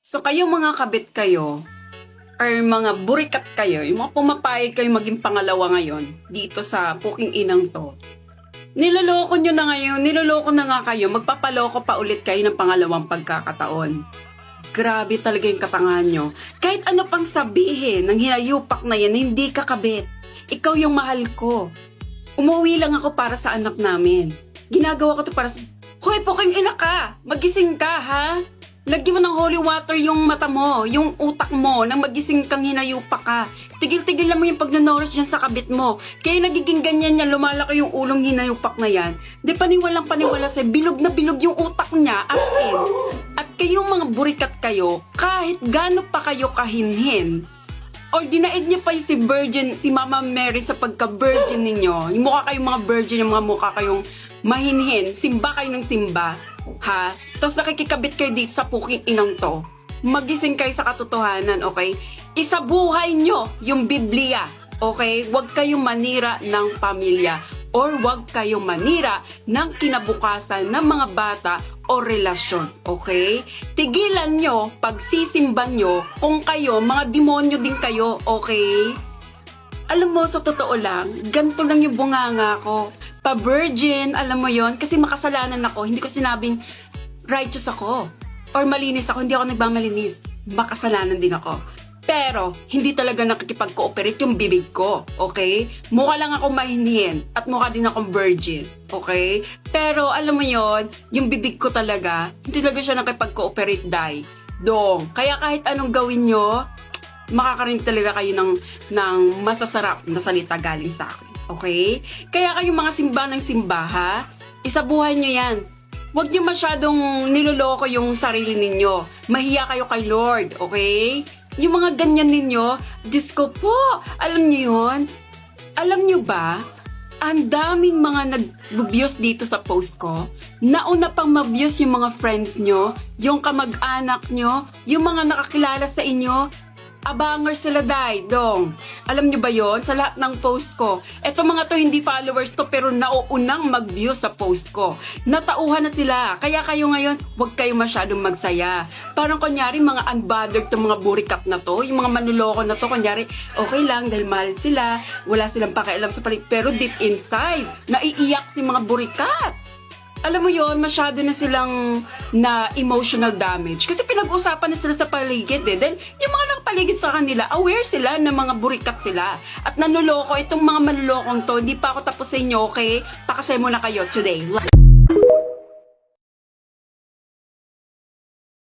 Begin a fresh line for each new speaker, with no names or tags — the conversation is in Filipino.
So kayong mga kabit kayo, or mga burikat kayo, yung mga pumapayag kayo maging pangalawa ngayon, dito sa puking inang to, niloloko nyo na ngayon, niloloko na nga kayo, magpapaloko pa ulit kayo ng pangalawang pagkakataon. Grabe talaga yung katangahan nyo. Kahit ano pang sabihin ng hinayupak na yan, hindi ka kabit. Ikaw yung mahal ko. Umuwi lang ako para sa anak namin. Ginagawa ko to para sa... Hoy, puking ina ka! Magising ka, ha? Lagyan mo ng holy water yung mata mo, yung utak mo, nang magising kang hinayupak ka. Tigil-tigilan mo yung pagnanoros dyan sa kabit mo. Kaya nagiging ganyan yan, lumalaki yung ulong hinayupak na yan. Di paniwalang paniwala sa'yo, bilog na bilog yung utak niya, as in. At kayong mga burikat kayo, kahit gaano pa kayo kahinhin, o dinaid niyo pa yung si Virgin, si Mama Mary sa pagka-virgin ninyo, yung mukha kayong mga virgin, yung mga mukha kayong mahinhin, simba kayo ng simba, ha? Tapos nakikikabit kayo dito sa puking inang to. Magising kayo sa katotohanan, okay? Isabuhay nyo yung Biblia, okay? Huwag kayong manira ng pamilya or huwag kayong manira ng kinabukasan ng mga bata o relasyon, okay? Tigilan nyo, pagsisimban nyo, kung kayo, mga demonyo din kayo, okay? Alam mo, sa totoo lang, ganito lang yung bunganga ko. Pa-virgin, alam mo yon, kasi makasalanan ako, hindi ko sinabing righteous ako or malinis ako, hindi ako nagmamalinis, makasalanan din ako. Pero, hindi talaga nakikipag-cooperate yung bibig ko, okay? Mukha lang akong mahinhin at mukha din akong virgin, okay? Pero, alam mo yon, yung bibig ko talaga, hindi talaga siya nakipag-cooperate, dong. Kaya kahit anong gawin nyo, makakarinig talaga kayo ng masasarap na salita galing sa akin, okay? Kaya kayong mga simba ng simba, ha? Isabuhay nyo yan. Huwag nyo masyadong niloloko yung sarili ninyo. Mahiya kayo kay Lord, okay? Yung mga ganyan ninyo, Diyos ko po, alam nyo yun? Alam nyo ba, ang daming mga nag-views dito sa post ko, nauna pang ma-views yung mga friends nyo, yung kamag-anak nyo, yung mga nakakilala sa inyo, abangers sila, dong. Alam nyo ba yon? Sa lahat ng post ko, eto mga to hindi followers to, pero nauunang mag-view sa post ko. Natauhan na sila. Kaya kayo ngayon, huwag kayo masyadong magsaya. Parang kunyari, mga unbothered to mga burikat na to, yung mga manluloko na to, kunyari, okay lang dahil mahal sila, wala silang pakialam sa paligid, pero deep inside, naiiyak si mga burikat. Alam mo yon, masyado na silang na emotional damage. Kasi pinag-usapan na sila sa paligid Dahil yung mga nakapaligid sa kanila, aware sila na mga burikat sila. At nanuloko, itong mga manulokong to, hindi pa ako tapos sa inyo, okay? Pakasay muna kayo today.